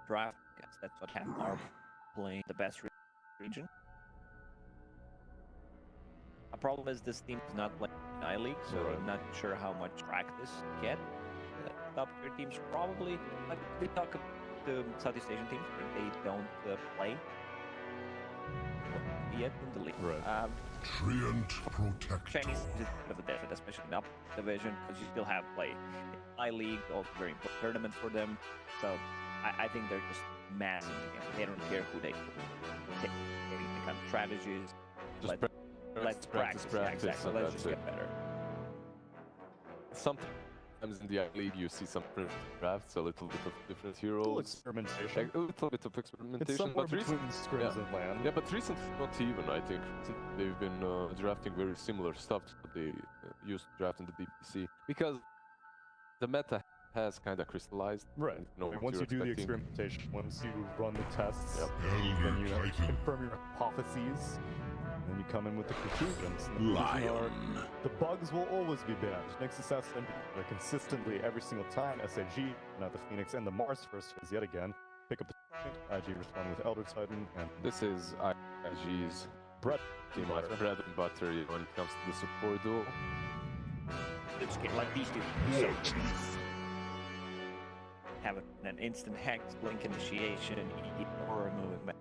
draft, because that's what are playing the best region. A problem is this team is not playing in I-League, so I'm not sure how much practice get. Top tier teams probably, like we talk to Southeast Asian teams, but they don't play yet in the league. Right. Treant protect. Chinese is a bit of a deficit, especially in the upper division, because you still have play in I-League, also very important tournament for them. So I think they're just massing the game. They don't care who they take the kind of strategies. Let's practice. Yeah, exactly. Let's just get better. Sometimes in the I-League you see some drafts, a little bit of different heroes. Experimentation. A little bit of experimentation. It's somewhere but between scrims and land. Yeah, but recently not even, I think. They've been drafting very similar stuff to what they used to draft in the DPC. Because the meta has kind of crystallized. Right. Once you do the experimentation, once you run the tests, then you confirm your hypotheses. And you come in with the conclusions. The bugs will always be bad. Nexus SN consistently every single time. SAG, not the Phoenix, and the Mars first phase yet again. Pick up the IG responding with Elder Titan, and this is IG's bread and butter when it comes to the support duel. It's like these two. So have an instant hex, blink initiation, or moving back.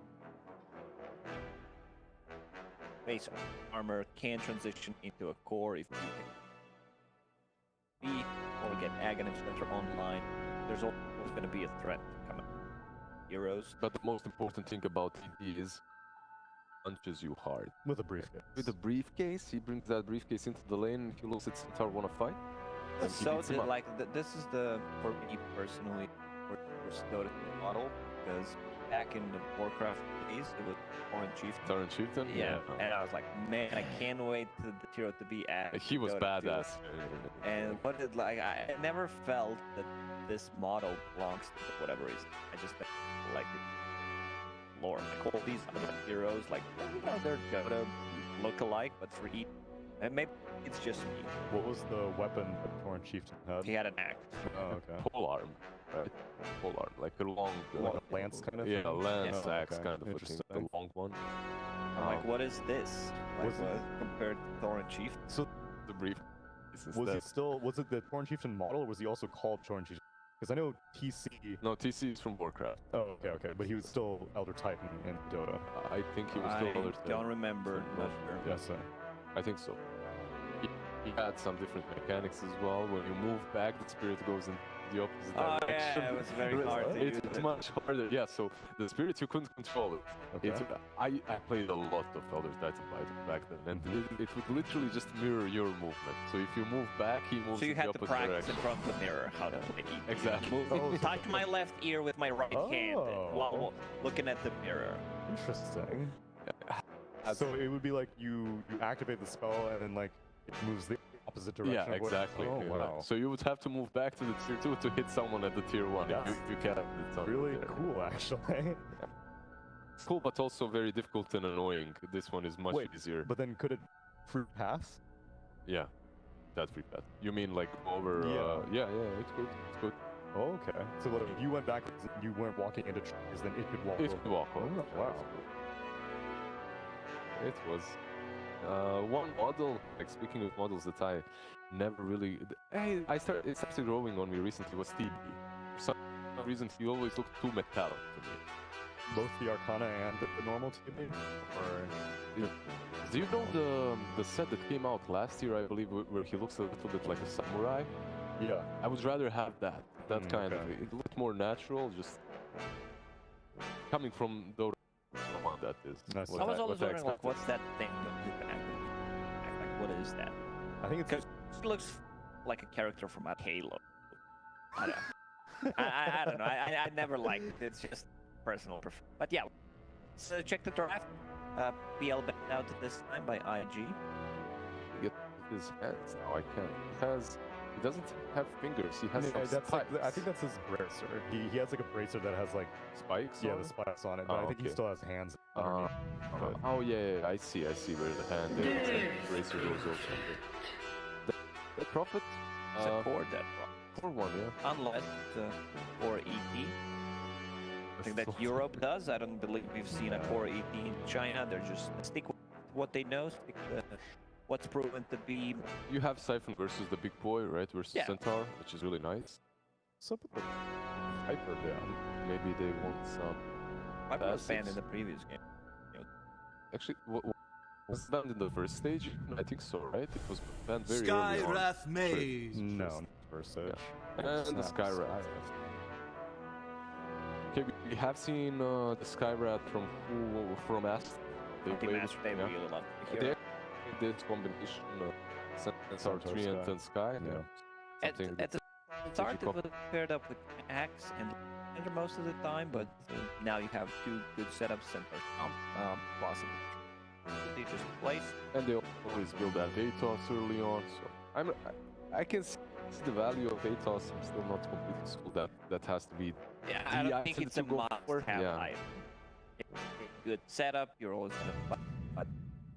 Base armor can transition into a core if you can. Or get Aghanim Center online. There's always going to be a threat coming. Heroes. But the most important thing about ED is punches you hard. With a briefcase. With a briefcase, he brings that briefcase into the lane and he looks at Centaur wanna fight. So this is the, for me personally, restored model, because back in the Warcraft days, it was Tauren Chieftain? Yeah, and I was like, man, I can't wait to the hero to be at. He was badass. And what did I never felt that this model belongs to whatever reason. I just like it. Lore. Like all these other heroes, like they're gonna look alike, but for each, and maybe it's just me. What was the weapon that Tauren Chieftain had? He had an axe. Oh, okay. Pole arm. Right? Pole arm, like a long, like a lance kind of thing? Yeah, lance axe kind of Interesting. thing, the long one. I'm like, what is this? Like, compared to Tauren Chieftain? So the brief. Was it the Tauren Chieftain model, or was he also called Tauren Chieftain? Because I know TC. No, TC is from Warcraft. Oh, okay, but he was still Elder Titan in Dota. I think he was still Elder Titan. I don't remember. Not sure. Yes, sir. I think so. He had some different mechanics as well. When you move back, the spirit goes in the opposite direction. Yeah, it was very hard to use. It's much harder. Yeah, so the spirit, you couldn't control it. Okay. I played a lot of Elder Titan back then, and it would literally just mirror your movement. So if you move back, he moves in the opposite direction. So you had to practice in front of the mirror how to play. Exactly. Touch my left ear with my right hand while looking at the mirror. Interesting. So it would be like you activate the spell and then like it moves the opposite direction. Yeah, exactly. Oh, wow. So you would have to move back to the tier 2 to hit someone at the tier 1. Yes. You can't. It's really cool, actually. Yeah. Cool, but also very difficult and annoying. This one is much easier. But then could it free pass? Yeah, that free pass. You mean like over? Yeah, it's good. It's good. Oh, okay. So like, if you went backwards and you weren't walking into trees, then it could walk over. It could walk over. Oh, wow. It was one model, like speaking of models that I never really... it started growing on me recently was TB. For some reason he always looked too metallic to me. Both the Arcana and the normal TB? Or... Do you know the set that came out last year, I believe, where he looks a little bit like a samurai? Yeah. I would rather have that. That kind of... It looked more natural, just... Coming from the one that is. I was always wondering, like, what's that thing? Like, what is that? I think it looks like a character from Halo. I don't know. I never liked it. It's just personal preference. But yeah, so check the draft. PL backed out this time by IG. Get his hands. No, I can't. He doesn't have fingers. He has some spikes. Like, I think that's his bracer. He has like a bracer that has like spikes. Yeah, the spikes on it. But I think he still has hands. Oh yeah, I see where the hand is. And the bracer goes over. The Prophet. It's a core that core one, yeah. Unless for EP. something that Europe does. I don't believe we've seen a core EP in China. They're just stick with what they know, stick with what's proven to be. You have Siphon versus the big boy, right? Versus Yeah. Centaur, which is really nice. So put the hyper down. Maybe they want some. I was banned in Classics. the previous game. Actually, was it banned in the first stage? I think so, right? It was banned very early on. Skywrath Maze. No, not first stage. And the Skywrath. Okay, we have seen the Skywrath from Ast. They The played Master, they yeah. really love the They hero. did combination Centaur Centaur 3 and Sky. then Sky. Yeah. Something At the start, it was paired up with Axe and Ender most of the time, but now you have two good setups and possible. They just place. and they always build that ATOS early on, so I can see the value of ATOS. I'm still not completely sold that has to be Yeah, I the don't think item it's to a go for. must-have Yeah. item. Good setup, you're always gonna fight. But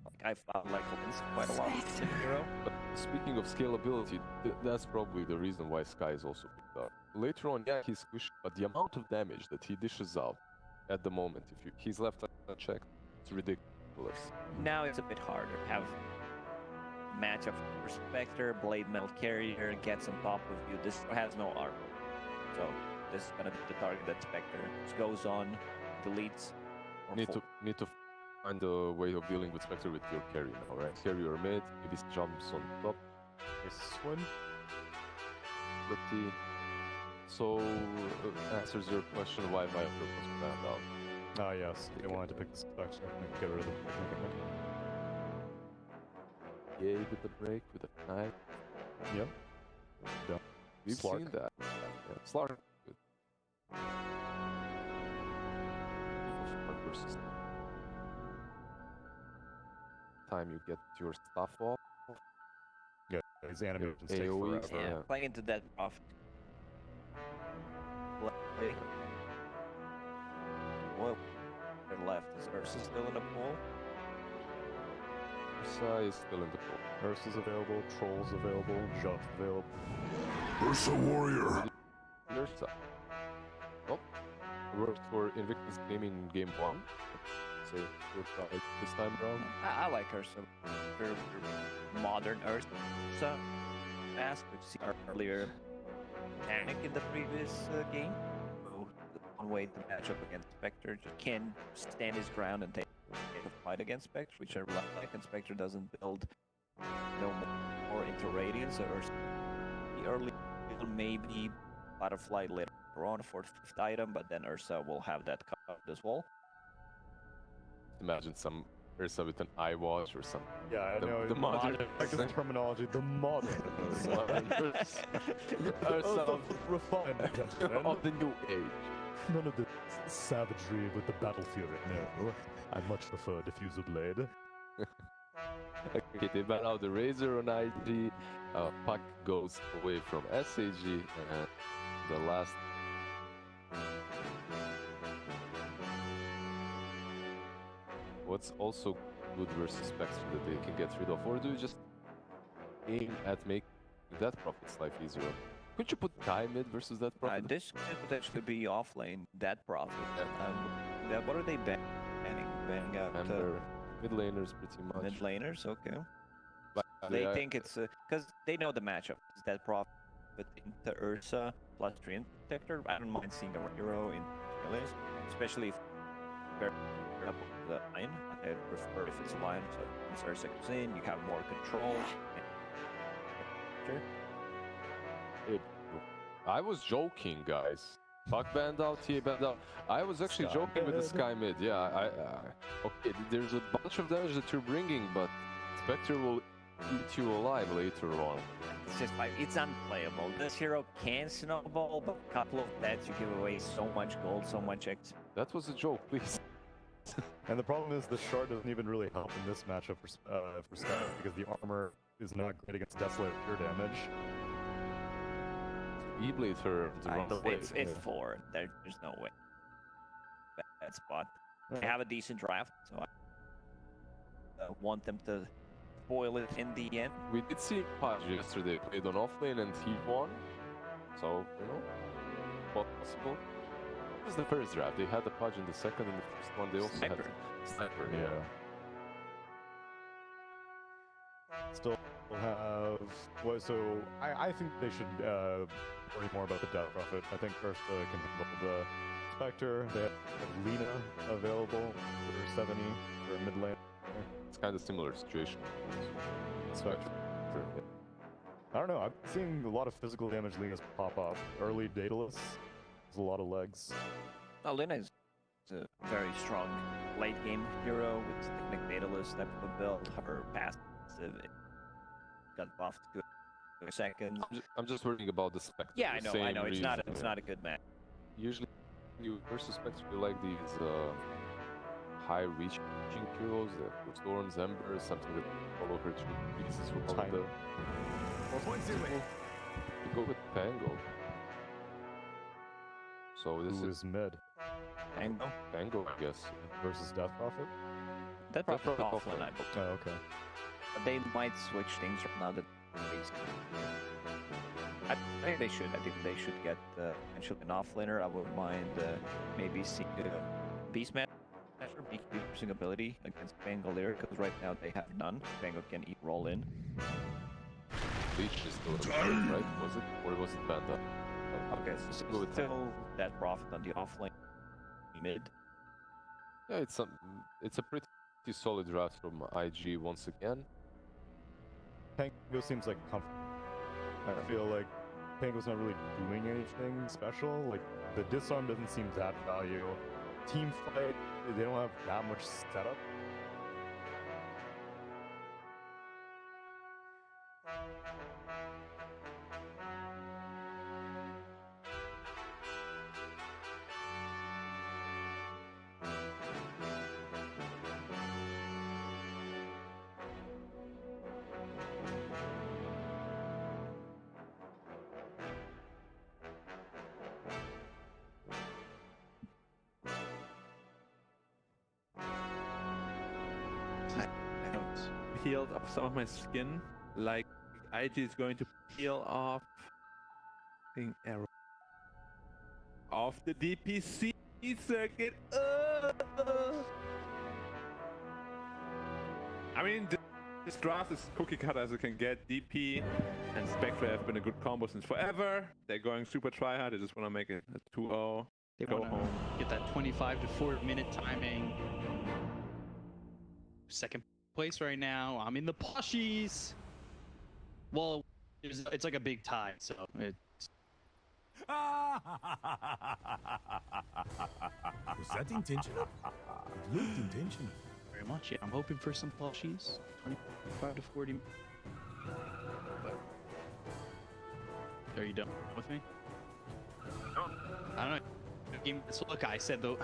like I found like Hogan's quite a lot with the hero. But speaking of scalability, that's probably the reason why Sky is also picked up. Later on, yeah, he's squishy, but the amount of damage that he dishes out at the moment, if he's left unchecked, it's ridiculous. Now it's a bit harder. Have matchup for Spectre, Blade Metal Carrier gets on top of you. This has no armor, so this is gonna be the target that Spectre just goes on, deletes. Or Need to find a way of dealing with Spectre with your carry now, right? Carry or mid, maybe jumps on top. Swim. But so answers your question why Viper was banned out. Ah, yes. They wanted to pick the Spectre and get rid of the. Yay with the break, with the knife. Yep. Yeah. We've Slark. seen that. Yeah, Slark. Good. Slark versus time you get your stuff off. Yeah, his animations take AoE. forever. yeah, yeah. playing into that profit. Play. Well, their left is Ursa still in the pool. Ursa is still in the pool. Ursa's available, Troll's available, Jump available. Ursa Warrior. Ursa. Oh, worked for Invictus Gaming Game 1. Say good try this time around. I like Ursa. Very modern Ursa. Asked to see earlier Panic in the previous game. So one way to match up against Spectre, just can stand his ground and take a fight against Spectre, which I like, and Spectre doesn't build no more into Radiance or the early maybe Butterfly later on for the 5th item, but then Ursa will have that covered as well. Imagine some Ursa with an eye watch or something. Yeah, I The- know. the modern like this Ursa. terminology, the modern Ursa. Ursa of, refined, gentlemen. of the new age. None of the savagery with the battle fury. No, I much prefer diffusal blade. Okay, they ban out the Razor on IG. Puck goes away from SAG, and the last. What's also good versus Spectre that they can get rid of, or do you just aim at making that Prophet's life easier? Could you put Kai mid versus that Prophet? This could potentially be off lane, that Prophet. What are they banning? Banning out Remember, mid laners pretty much. mid laners, okay. But They I- think it's because they know the matchup. It's that Prophet into Ursa plus Treant Protector. I don't mind seeing a hero in lanes, especially if they're up the line. I prefer if it's a line, so once Ursa comes in, you have more control. I was joking, guys. Fuck banned out, TA banned out. I was actually Sky joking with the mid. Sky mid. Yeah, okay, there's a bunch of damage that you're bringing, but Spectre will eat you alive later on. It's just like it's unplayable. This hero can snowball, but a couple of deaths you give away so much gold, so much XP. That was a joke, please. And the problem is the shard doesn't even really help in this matchup for Sky because the armor is not great against Desolate pure damage. E-blade her to run away. It's 4. There's no way. Bad spot. They have a decent draft, so I want them to spoil it in the end. We did see Paj yesterday played on offlane and he won. So, you know, possible. was the first draft. They had the Pudge in the second, and the first one they also Sniper. had Sniper. Yeah. Still have. Well, so I think they should worry more about the Death Prophet. I think Ursa can handle the Spectre. They have Lena available for 70 for mid lane. It's kind of similar situation. Spectre. I don't know. I'm seeing a lot of physical damage Lena's pop off. Early Daedalus. There's a lot of legs. Now, Lena is a very strong late game hero with Technic Daedalus type of a build. Her passive got buffed to a second. I'm just worrying about the Spectre. Yeah, I the know. same It's reason, not a good match. Usually, you versus Spectre, you like these high reaching heroes, Storms, Embers, something that follow her through pieces from all of the. You go with Pango. So this Who is is mid Pango. Pango, I guess. versus Death Prophet? That That's probably probably offline, I believe. Oh, okay. But they might switch things from now that I think they should. I think they should get potentially an offlaner. I wouldn't mind maybe seeing Beastmaster using ability against Pangolier, because right now they have none. Pango can roll in. Leech is still around, right? Was it? Or was it Panda? Okay, so Go with still that profit on the offlane mid. Yeah, it's a pretty solid draft from IG once again. Pango seems like comfortable. I feel like Pango's not really doing anything special. Like, the disarm doesn't seem to add value. Team fight, they don't have that much setup. Peeled off some of my skin, like IG is going to peel off arrow off the DPC circuit. I mean, this draft is cookie cutter as it can get. DP and Spectre have been a good combo since forever. They're going super tryhard. They just want to make it a 2-0. They Go want home. to get that 25 to 4 minute timing. Second place right now. I'm in the plushies. Well, it's like a big tie, so it's Was that intentional? It looked intentional. very much. Yeah, I'm hoping for some plushies. 25 to 40. But are you done with me? I don't know. Look, I said though,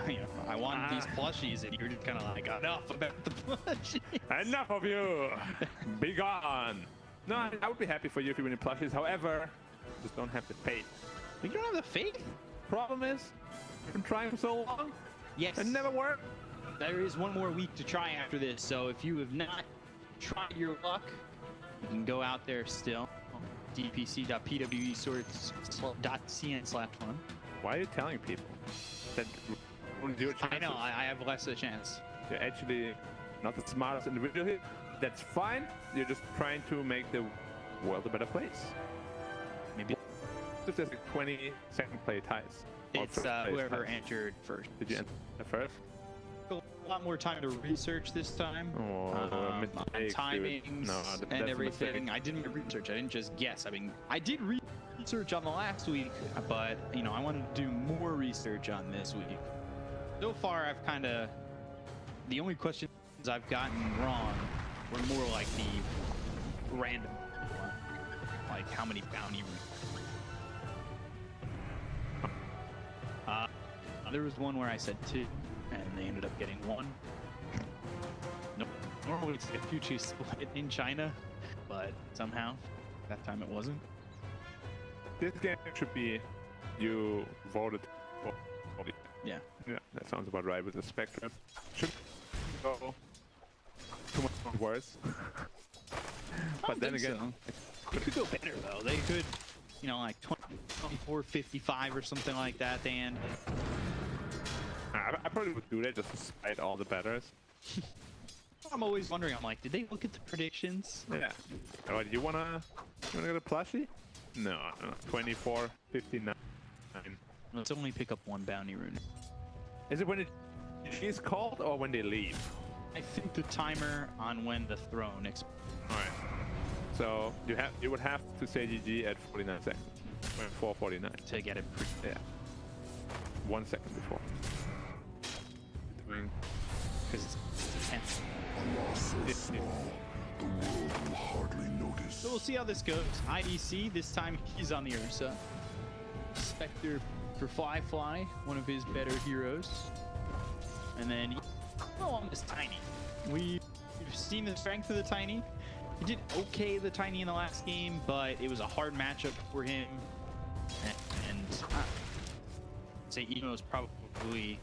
I wanted these plushies, and you're just kind of like, enough about the plushies. Enough of you! Be gone! No, I would be happy for you if you win in plushies. However, just don't have the faith. But you don't have the faith? Problem is, I've been trying for so long, Yes. it never worked. There is one more week to try after this, so if you have not tried your luck, you can go out there still. dpc.pwesorts.cn/1. Why are you telling people that ruins your chances? I know, I have less of a chance. You're actually not the smartest individual here. That's fine. You're just trying to make the world a better place. Maybe If there's like 20-second play ties. or it's first place whoever ties. entered first. Did you enter first? A lot more time to research this time. Oh, on mistake, dude. timings No, that's and a everything. mistake. I did my research. I didn't just guess. I mean, I did research on the last week, but I wanted to do more research on this week. So far, I've kind of the only questions I've gotten wrong were more like the random, like how many bounty. There was one where I said 2, and they ended up getting 1. Nope. Normally it's a 2-2 split in China, but somehow that time it wasn't. This game should be you voted for. Yeah. Yeah, that sounds about right with the Spectre. Should go too much worse. But then again, it could go better though. They could, like 24-55 or something like that. They end. probably would do that just to spite all the betters. I'm always wondering. I'm like, did they look at the predictions? Yeah. Oh, you wanna get a plushie? No, no. 24, 59. Let's only pick up one bounty rune. Is it when it is called or when they leave? I think the timer on when the throne expires. All right. So you would have to say GG at 49 seconds. 4:49 to get it. Yeah. 1 second before. Because it's 10. The world will hardly notice. So we'll see how this goes. IDC, this time he's on the Ursa. Spectre for Flyfly, one of his better heroes. And then on this Tiny. We've seen the strength of the Tiny. He did okay the Tiny in the last game, but it was a hard matchup for him. And I'd say Emo's probably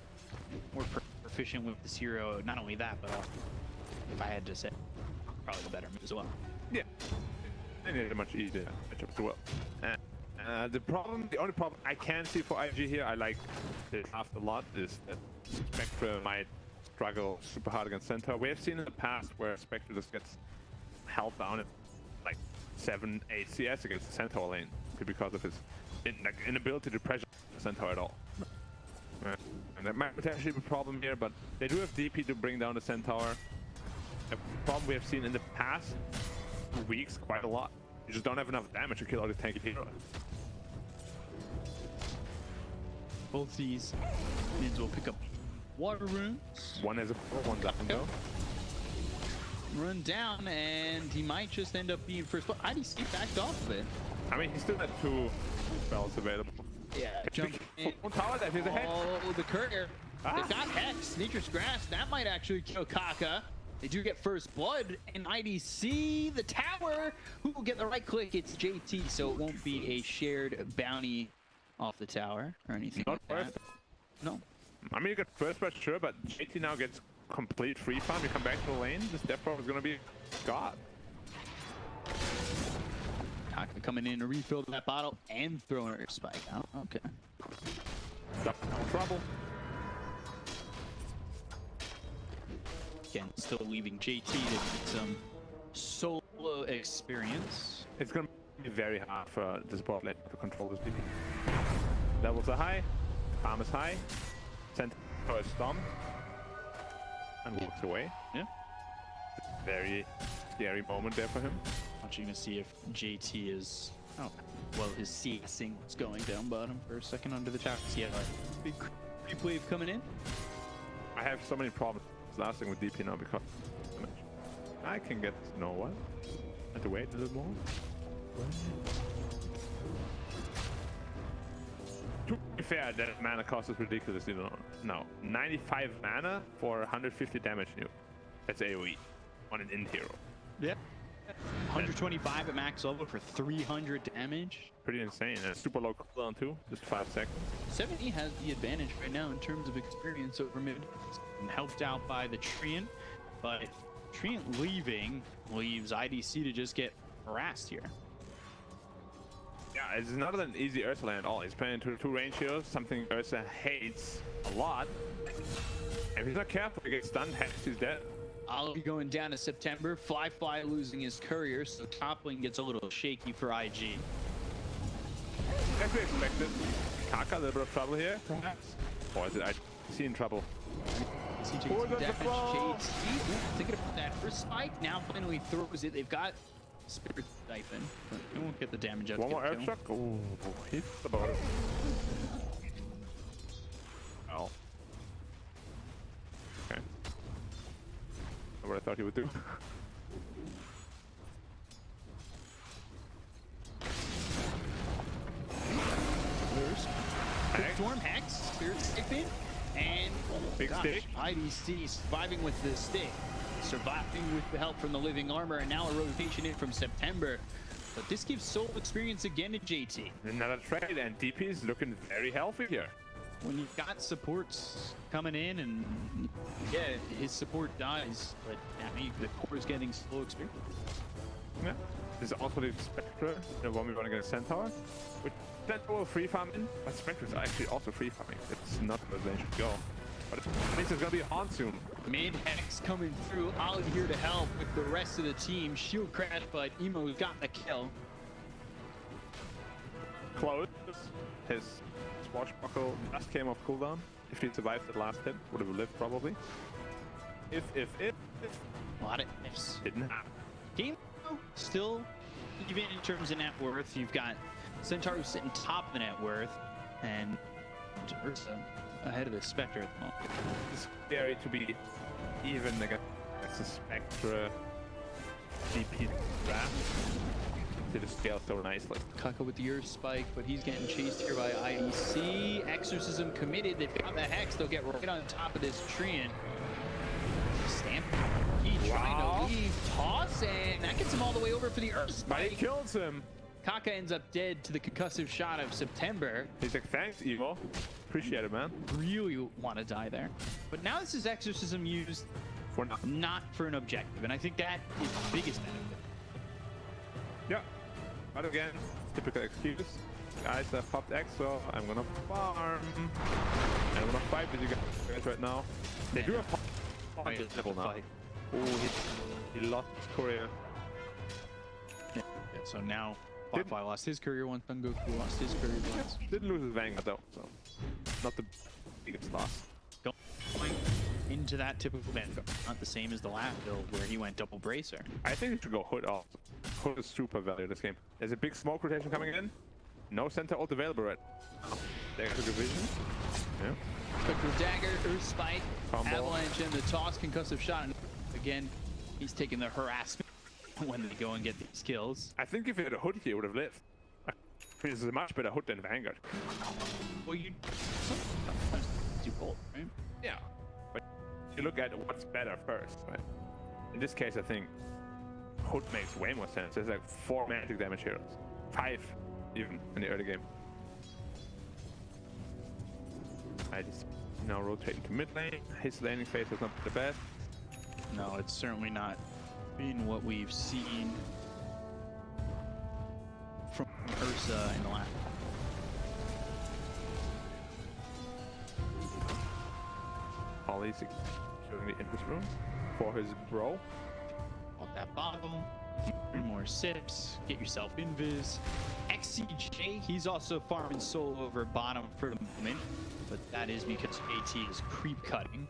more proficient with this hero. Not only that, but if I had to say, probably the better move as well. Yeah. And it's a much easier matchup as well. The only problem I can see for IG here, I like this draft a lot, is that Spectre might struggle super hard against Centaur. We have seen in the past where Spectre just gets held down at like 7-8 CS against the Centaur lane because of his inability to pressure the Centaur at all. And that might potentially be a problem here, but they do have DP to bring down the Centaur. A problem we have seen in the past weeks quite a lot. You just don't have enough damage to kill all the tanky heroes. Both these mids will pick up water runes. One has a one's up and go. Run down, and he might just end up being first. But IDC backed off of it. I mean, he still had 2 spells available. Yeah, jump in. Tower that here's a hex. Oh, the courier. They've got Hex, Nature's Grass. That might actually kill Kaka. They do get first blood, and IDC, the tower, who will get the right click? It's JT, so it won't be a shared bounty off the tower or anything Not like first. that. No. I mean, you get first blood, sure, but JT now gets complete free farm. You come back to the lane. This Death Probe is going to be god. Kaka coming in to refill that bottle and throwing her spike out. Okay. Got no trouble. Again, still leaving JT to get some solo experience. It's going to be very hard for the support lane to control this DP. Levels are high. Farm is high. Centaur is stunned. And walks away. Yeah. Very scary moment there for him. Watching to see if JT is, well, his CSing was going down bottom for a second under the tower. He had a big creep wave coming in. I have so many problems lasting with DP now because I can get, you know what? I have to wait a little more. To be fair, that mana cost is ridiculously low. No, 95 mana for 150 damage new. That's AoE on an end hero. Yeah. 125 at max level for 300 damage. Pretty insane. And super low cooldown too, just 5 seconds. 70 has the advantage right now in terms of experience over mid. Helped out by the Treant, but Treant leaving leaves IDC to just get harassed here. Yeah, it's not an easy Ursa lane at all. He's playing two range heroes, something Ursa hates a lot. If he's not careful, he gets stunned, Hex, he's dead. Ollie going down to September. Flyfly losing his courier, so top lane gets a little shaky for IG. As we expected. Kaka, a little bit of trouble here, perhaps? Or is it IDC in trouble? CJ damage. JT thinking about that first spike. Now finally throws it. They've got Spirit Siphon, but it won't get the damage out. One more Earthshock? Oh, he's about it. Oh. Okay. Not what I thought he would do. Quick Storm, Hex, Spirit Siphon, and Big stick. IDC surviving with the stick. Surviving with the help from the living armor, and now a rotation in from September. But this gives soul experience again to JT. Another trade, and DP is looking very healthy here. When you've got supports coming in, and yeah, his support dies, but I mean, the core is getting slow experience. Yeah. There's also the Spectre, the one we want to get a Centaur, which Centaur will free farm in, but Spectre is actually also free farming. It's not where they should go. But it means there's gonna be a haunt soon. Mid Hex coming through. Ollie here to help with the rest of the team. Shield crash, but Emo's got the kill. Close. His swashbuckle just came off cooldown. If he survived the last hit, would have lived probably. If. A lot of ifs. Didn't happen. Game though, still even in terms of net worth. You've got Centaur who's sitting top of the net worth, and Ursa ahead of the Spectre at the moment. It's scary to be even against the Spectre DP draft. Did scale so nicely. Kaka with the Earth Spike, but he's getting chased here by IDC. Exorcism committed. They've got the Hex. They'll get right on top of this tree and stamp. He trying to leave. Toss, and that gets him all the way over for the Earth But he Spike. kills him. Kaka ends up dead to the concussive shot of September. He's like, thanks, Evo. Appreciate it, man. Really want to die there. But now this is Exorcism used For now. not for an objective, and I think that is the biggest benefit. Yeah. But again, typical excuse. Guys have popped X, so I'm gonna farm. I'm gonna fight with you guys right now. They do have Fight. level now. Oh, he lost his courier. Yeah, so now Flyfly lost his courier once, Goku lost his courier once. Didn't lose his Vanguard though, so not the biggest loss. Going into that typical Vanguard, not the same as the last build where he went double bracer. I think we should go Hood off. Hood is super value this game. There's a big smoke rotation coming in. No center ult available right now. There's a division. Yeah. Spectral Dagger, Earth Spike, Combo. Avalanche, and the toss, concussive shot. And again, he's taking the harassment when they go and get these kills. I think if he had a Hood here, he would have lived. This is a much better Hood than Vanguard. Well, you too cold, right? Yeah. But you look at what's better first, right? In this case, I think Hood makes way more sense. There's like 4 magic damage heroes. 5 even in the early game. I just now rotating to mid lane. His laning phase is not the best. No, it's certainly not been what we've seen from Ursa in the last. Ollie's securing the interest room for his bro. Want that bottom, 3 more sips, get yourself invis. XCJ, he's also farming soul over bottom for the moment, but that is because JT is creep cutting.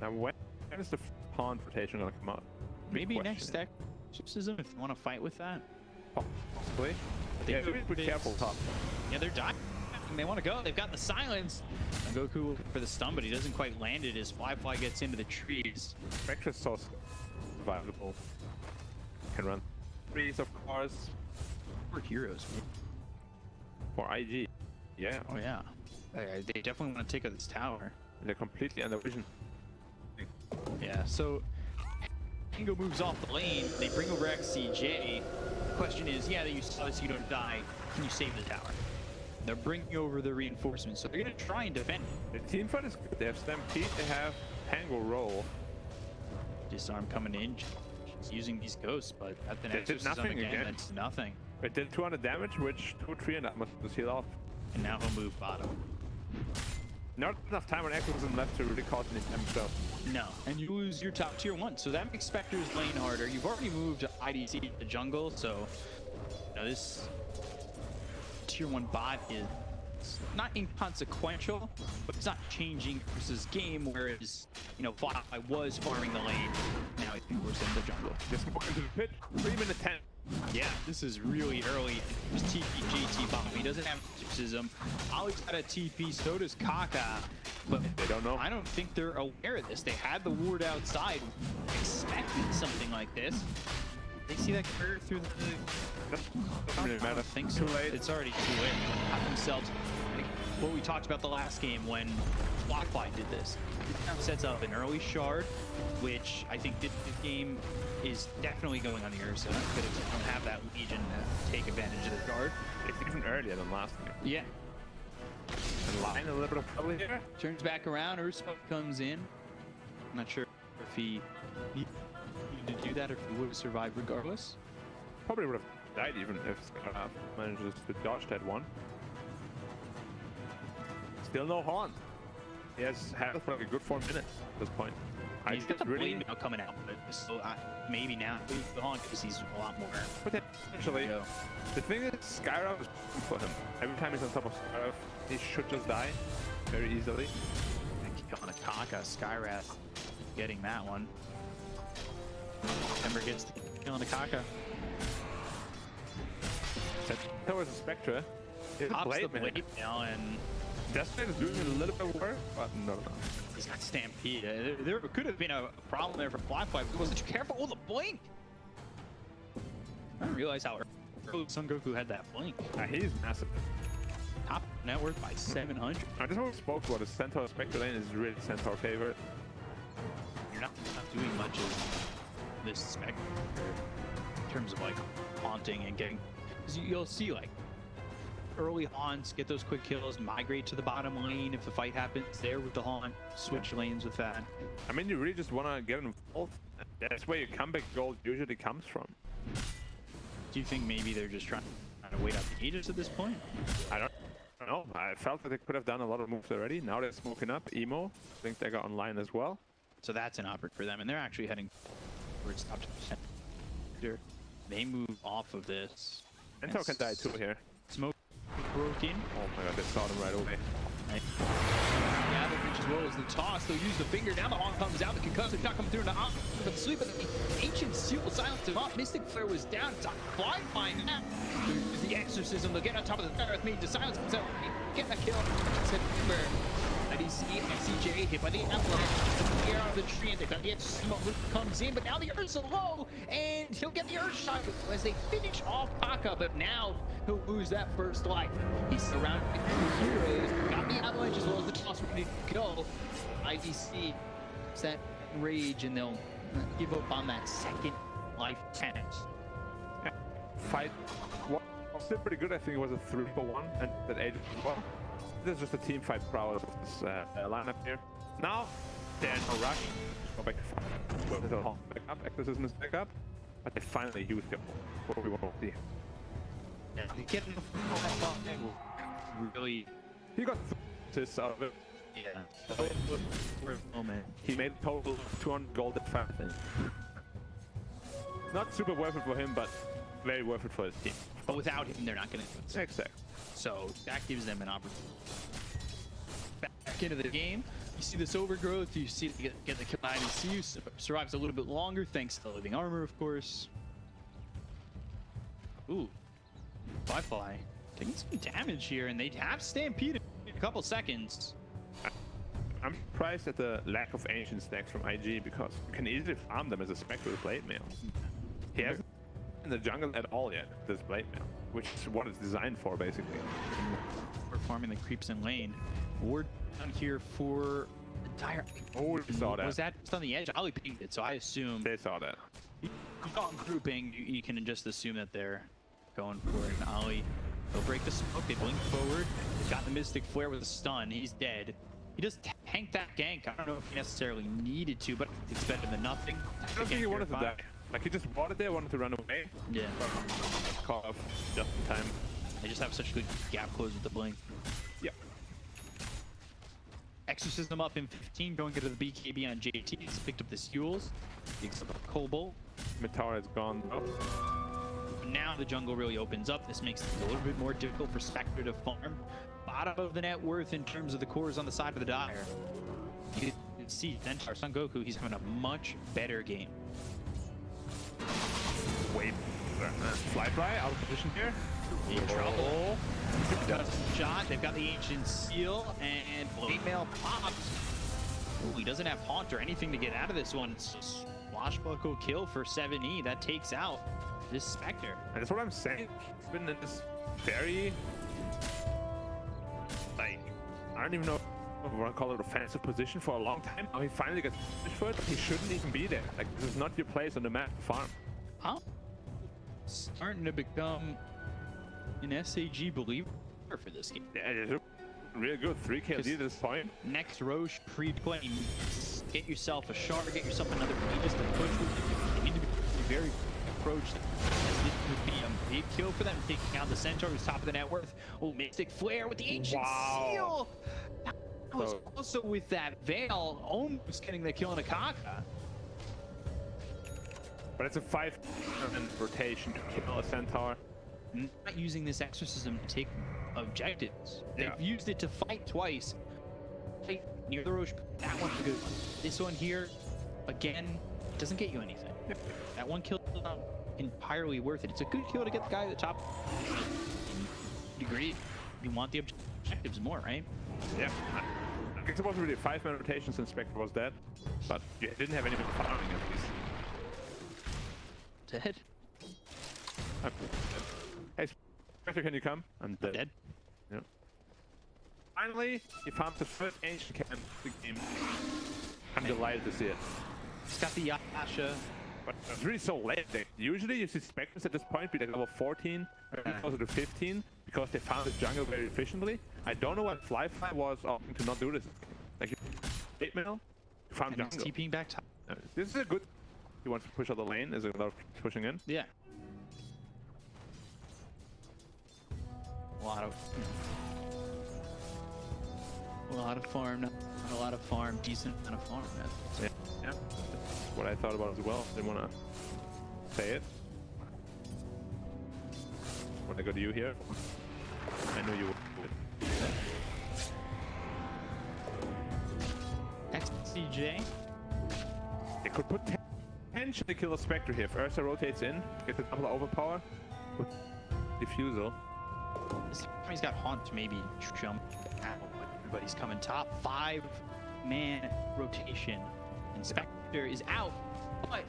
Now when is the pawn rotation gonna come out? Big Maybe question. next deck, Exorcism, if you want to fight with that. Possibly. They Yeah, do be invis. careful top. Yeah, they're dying. They want to go. They've got the silence. And Goku for the stun, but he doesn't quite land it as Flyfly gets into the trees. Spectre's so survivable. Can run 3s of course. We're heroes. For IG. Yeah. Oh yeah. They definitely want to take out this tower. They're completely under vision. Yeah, so Tango moves off the lane. They bring over XCJ. The question is, yeah, you saw this, you don't die. Can you save the tower? They're bringing over the reinforcements, so they're going to try and defend it. The team fight is good. They have Stampede, they have Tango Roll. Disarm coming in, just using these ghosts, but at the They next did nothing again. that's nothing. It did 200 damage, which 2-3 and that must heal off. And now he'll move bottom. Not enough time on Exorcism left to really cause any damage though. No, and you lose your top tier 1, so that makes Spectre's lane harder. You've already moved IDC to jungle, so you know, this tier 1 bot is not inconsequential, but it's not changing versus game, whereas, you know, Flyfly was farming the lane, now he's forced into the jungle. Just walk into the pit, 3 minute 10. Yeah, this is really early. There's TP, JT bomb. He doesn't have exorcism. Ollie's got a TP, so does Kaka. But They don't know. I don't think they're aware of this. They had the ward outside, expecting something like this. They see that curve through the... Doesn't really I matter. don't think so. Too late. It's already too late. Got themselves... Like what we talked about the last game when Flyfly did this. It now sets up an early shard, which I think this game is definitely going on the Ursa, because it don't have that Legion to take advantage of the guard. It's even earlier than last game. Yeah. And line a little bit of trouble here. Turns back around, Ursa comes in. I'm not sure if he needed to do that or if he would have survived regardless. Probably would have died even if Scarab manages to dodge that one. Still no haunt. He has health for like a good 4 minutes at this point. He's got the really blade now coming out, but so maybe now he's gone because he's a lot more. potentially. The thing is, Skyrath is for him. Every time he's on top of Skyrath, he should just die very easily. On a Kaka, Skyrath getting that one. Ember gets the kill on the Kaka. That was a Spectre. Pops the blade now, and Deathblade is doing a little bit of work, but no. he's got Stampede. There could have been a problem there for flyfly, but he wasn't too careful. Oh, the blink! I didn't realize how early Son Goku had that blink. He's massive. Top net worth by 700. I just want to spoke about the Centaur Spectre lane is really Centaur favorite. You're not doing much of this Spectre in terms of like haunting and getting, because you'll see like early haunts get those quick kills, migrate to the bottom lane if the fight happens there with the haunt, switch lanes with that. I mean, you really just want to get involved. That's where your comeback goal usually comes from. Do you think maybe they're just trying to wait out the Aegis at this point? I don't know. I felt that they could have done a lot of moves already. Now they're smoking up. Emo, I think they got online as well. So that's an opportunity for them, and they're actually heading towards top 10. They move off of this. Centaur can die too here. Smoke broke in. Oh my god, they saw them right away. Yeah, they reach as well as the toss. They'll use the finger. Now the haunt comes out. The concussive shot coming through into Op. But sleep of the ancient seal silenced him up. Mystic Flare was down. It's a flyfly now. There's the exorcism. They'll get on top of the Earth Maiden to silence himself. Get a kill. September. IDC and CJ hit by the avalanche. Air out of the tree, and they're gonna get smoke comes in, but now the Earth's low, and he'll get the Earth shot as they finish off Paka, but now he'll lose that first life. He's surrounded by two heroes, got the avalanche as well as the toss ready to go. IDC set rage, and they'll give up on that second life chance. Fight was still pretty good. I think it was a 3-for-1, and that Aegis as well. This is just a team fight prowess of this lineup here. Now, there's no rush. Just go back to fight. Well, there's a hop back up. Exorcism is back up. But they finally used it. What we want to see. Yeah, getting really. He got assists out of it. Yeah. For a moment. He made a total of 200 gold at 5. Not super worth it for him, but very worth it for his team. But without him, they're not going to. Exactly. So that gives them an opportunity. Back into the game, you see this overgrowth, you see get the kill IDC, survives a little bit longer thanks to the living armor, of course. Ooh, flyfly taking some damage here, and they have Stampede in a couple seconds. I'm surprised at the lack of ancient stacks from IG because you can easily farm them as a Spectral Blade Mail. He hasn't in the jungle at all yet, this Blade Mail, which is what it's designed for, basically. We're farming the creeps in lane. Ward down here for the dire. Oh, we saw that. Was that just on the edge? Ali pinged it, so I assume. They saw that. You got grouping, you can just assume that they're going for an Ali. They'll break the smoke, they blink forward. They've got the Mystic Flare with a stun, he's dead. He just tanked that gank. I don't know if he necessarily needed to, but it's better than nothing. I don't think he wanted to die. Like, he just wanted there, wanted to run away. Yeah. Caught off just in time. They just have such good gap close with the blink. Yep. Exorcism up in 15, going into the BKB on JT. He's picked up the Fuels. Picks up a Cobalt. Minotaur is gone. Oh. Now the jungle really opens up. This makes it a little bit more difficult for Spectre to farm. Bottom of the net worth in terms of the cores on the side of the Dire. You can see Centaur, Son Goku, he's having a much better game. Wait. Flyfly out of position here. In trouble. Does a shot. They've got the Ancient Seal, and Blade Mail pops. Ooh, he doesn't have Haunt or anything to get out of this one. It's just swashbuckle kill for 7E. That takes out this Spectre. And that's what I'm saying. He's been in this very, like, I don't even know if I want to call it offensive position for a long time. Now he finally gets punished for it. He shouldn't even be there. Like, this is not your place on the map to farm. Huh? Starting to become an SAG believer for this game. Yeah, it's really good. 3K lead at this point. Next Roche pre-play. Get yourself a shard, get yourself another Aegis to push with. You need to be very approached. This would be a big kill for them, taking out the Centaur who's top of the net worth. Oh, Mystic Flare with the Ancient Seal! was also with that Veil almost getting the kill on Akaka. But it's a 5 rotation to kill a centaur. Not using this exorcism to take objectives. Yeah. They've used it to fight twice. Fight near the Roche. That one's good. This one here, again, doesn't get you anything. That one kill is not entirely worth it. It's a good kill to get the guy at the top. Degree, you want the objectives more, right? Yeah. It's supposed to be a 5-man rotation since Spectre was dead, but you didn't have anyone following at least. Dead. Hey, Spectre, can you come? I'm dead. Dead. Yeah. Finally, he found the first ancient camp of the game. I'm delighted to see it. He's got the Yasha. But it's really so late. Usually you see Spectres at this point be like level 14, maybe closer to 15, because they found the jungle very efficiently. I don't know what flyfly was opting to not do this. Like, 8 mil, you found And he's jungle. TPing back top. This is a good... He wants to push out the lane, there's a lot of pushing in. Yeah. A lot of farm, not a lot of farm, decent amount of farm. Yeah, that's what I thought about as well. Didn't want to say it. When I go to you here, I knew you would. XCJ. They could potentially kill a Spectre here. If Ursa rotates in, get the double overpower with Diffusal. This time he's got Haunt, maybe jump out, but everybody's coming top. 5-man rotation. And Spectre is out, but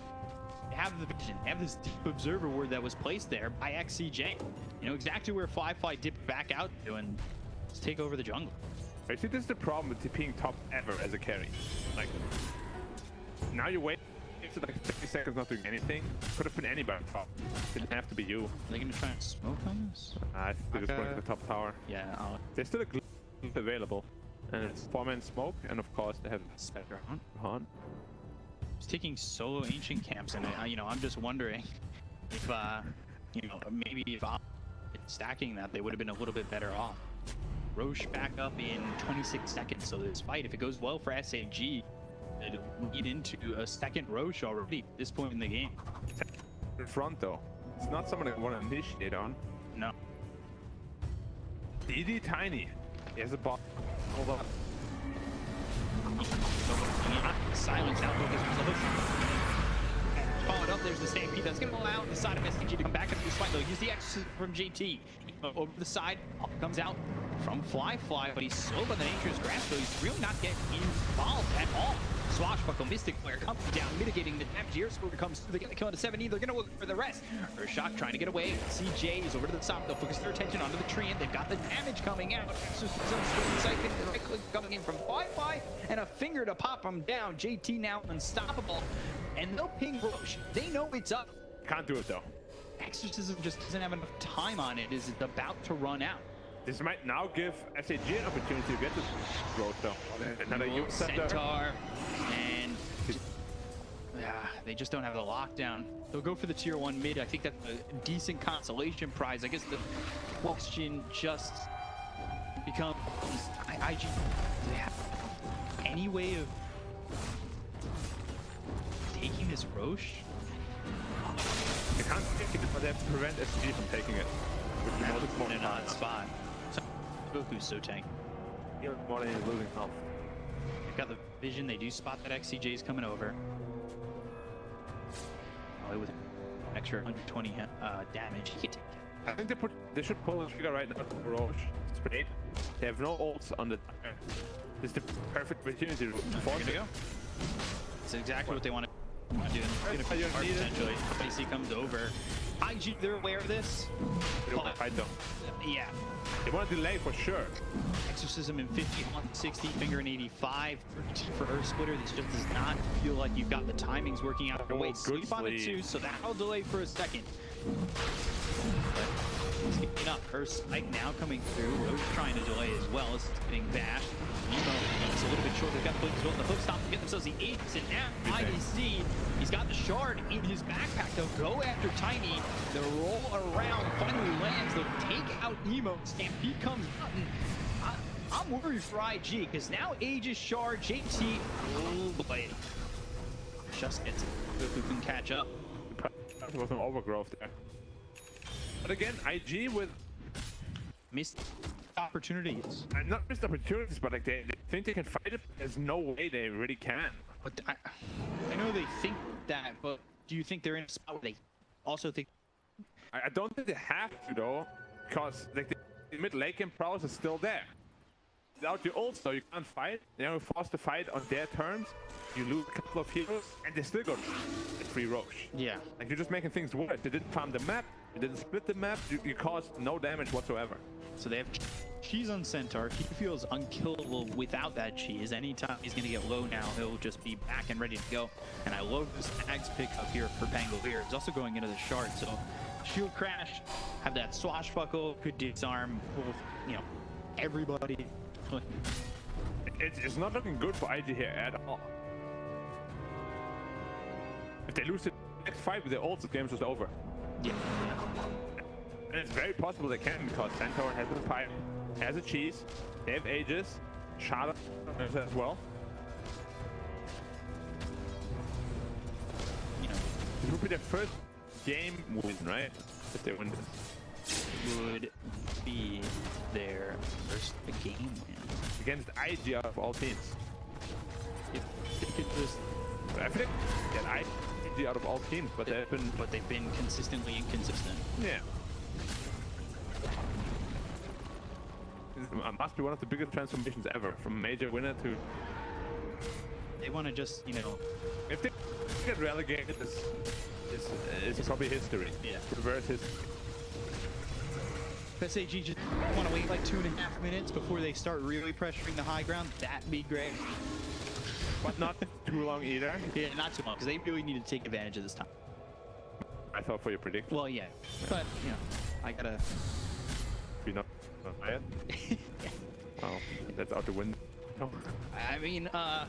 they have the vision. They have this deep observer ward that was placed there by XCJ. You know exactly where flyfly dipped back out to, and let's take over the jungle. I see this is the problem with TPing top ever as a carry. Like, now you wait. It's like 30 seconds not doing anything. Could have been anybody top. Didn't have to be you. Are they gonna try and smoke on this? I think they're just going to the top tower. Yeah, There's still a glue available. And it's 4-man smoke, and of course they have Spectre Haunt. Haunt. He's taking solo ancient camps, and you know, I'm just wondering if you know, maybe if stacking that, they would have been a little bit better off. Roche back up in 26 seconds, so this fight, if it goes well for SAG, it'll lead into a second Roche already at this point in the game. In front though. It's not someone I want to initiate on. No. DD Tiny. He has a bot. Hold on. Silence now, focus on the followed up, there's the stampede that's going to allow the side of SAG to come back into this fight though. Here's the exorcism from JT. Over the side, comes out from flyfly, but he's slow by the nature's grasp, so he's really not getting involved at all. Swashbuckle, Mystic Flare comes down, mitigating the damage. Ear Splitter comes through, they get the kill into 70, they're gonna look for the rest. Shock trying to get away. CJ is over to the top, they'll focus their attention onto the tree, and they've got the damage coming out. Exorcism, Siphon, the right click coming in from flyfly, and a finger to pop him down. JT now unstoppable, and they'll ping Roche. They know it's up. Can't do it though. Exorcism just doesn't have enough time on it, is about to run out. This might now give SAG an opportunity to get this growth though. Another youth center. Centaur, and they just don't have the lockdown. They'll go for the tier 1 mid. I think that's a decent consolation prize. I guess the question just becomes, IG, do they have any way of taking this Roche? They can't take it, but they have to prevent SAG from taking it. Which you know is more in an odd than spot. So, Goku's so tanky. more than he's losing health. They've got the vision. They do spot that XCJ is coming over. Oh, with extra 120 damage, he can take it. I think they should pull the trigger right now for Roche. Straight. They have no ults on the. This is the perfect opportunity to force it. That's exactly what they want to do. Potentially, PC comes over. IG, they're aware of this. They don't want to fight though. Yeah. They want to delay for sure. Exorcism in 50, on 60, finger in 85 for Earth Splitter. This just does not feel like you've got the timings working out your way. Good Sleep on it too, so that'll delay for a second. It's getting up. Earth Spike now coming through. Roche trying to delay as well. It's getting bashed. Nemo is a little bit short. They've got the as well. The hook stop to get themselves the 8s, and now IDC, he's got the shard in his backpack. They'll go after Tiny. They'll roll around, finally lands. They'll take out Nemo. Stampede comes out, and I'm worried for IG because now Aegis Shard, JT, oh boy, just gets it. If we can catch up. There was some overgrowth there. But again, IG with Missed opportunities. not missed opportunities, but like they think they can fight it. There's no way they really can. But I know they think that, but do you think they're in a spot where they also think? I don't think they have to though, because like the mid late game prowess is still there. Without your ult, though, you can't fight. You're forced to fight on their terms. You lose a couple of heroes, and they still got free Roche. Yeah. Like you're just making things worse. They didn't farm the map. You didn't split the map. You caused no damage whatsoever. So they have cheese on Centaur. He feels unkillable without that cheese. Anytime he's going to get low now, he'll just be back and ready to go. And I love this SAG's pickup here for Pangolier. He's also going into the shard, so shield crash, have that swashbuckle, could disarm both, you know, everybody. It's not looking good for IG here at all. If they lose the next fight with their ults, the game's just over. Yeah. And it's very possible they can, because Centaur has a pipe, has a cheese, they have Aegis, Charlotte as well. You know, This would be their first game win, right? If they win this. would be their first game win. Against IG out of all teams. If they could just, I think that IG out of all teams, but they've been consistently inconsistent. yeah. It must be one of the biggest transformations ever, from major winner to... They want to just, you know, If they get relegated, it's probably history. Yeah. Reverse history. if SAG just want to wait like 2.5 minutes before they start really pressuring the high ground, that'd be great. But not too long either. Yeah, not too long, because they really need to take advantage of this time. I thought for your prediction. Well, yeah, but, you know, I gotta... You're not buy it? Oh, that's out the window. I mean, but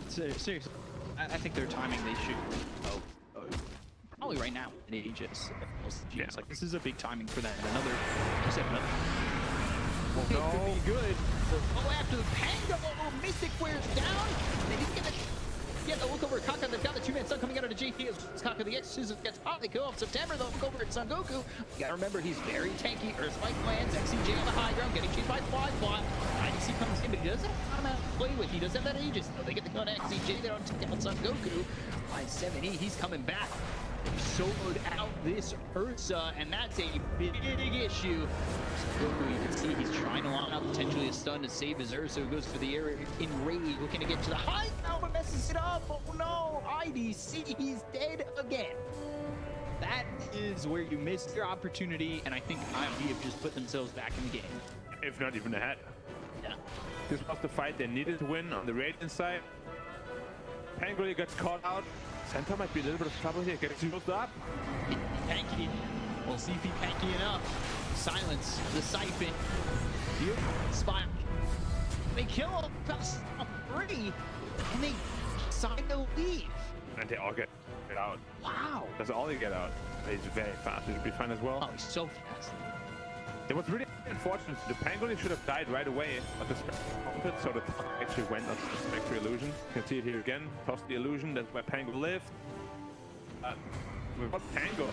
seriously, I think their timing, they should. Probably right now in Aegis. Yeah. Like, this is a big timing for them. Another. Well, It no. could be good. Oh, after the Pango, Mystic wears down. They didn't get the look over at Kaka. They've got the two-man sun coming out of the JT as Kaka. The X gets hot. They kill off September. They'll look over at Son Goku. You gotta remember, he's very tanky. Earthspike lands. XCJ on the high ground, getting chased by flyfly. IDC comes in, but he doesn't have time to play with. He does have that Aegis. So they get the gun XCJ. They don't take out Son Goku. By 7E, he's coming back. Soloed out this Ursa, and that's a big issue. Goku, you can see he's trying to line up potentially a stun to save his Ursa, who goes for the area in rage, looking to get to the high ground, but messes it up. Oh no, IDC, he's dead again. That is where you missed your opportunity, and I think IMD have just put themselves back in the game. If not even ahead. Yeah. This was the fight they needed to win on the Radiant side. Pangolier gets caught out. Centaur might be a little bit of trouble here. Gets used up. Panky. We'll see if he panky enough. Silence the siphon. Beautiful spot. They kill him. That's free. And they decide to leave. And they all get out. Wow. That's all they get out. He's very fast. He should be fine as well. Oh, he's so fast. It was really unfortunate. The Pangolier should have died right away, but the Spectre so the top actually went on the Spectre illusion. You can see it here again. Tossed the illusion. That's where Pango lived. Without Pango,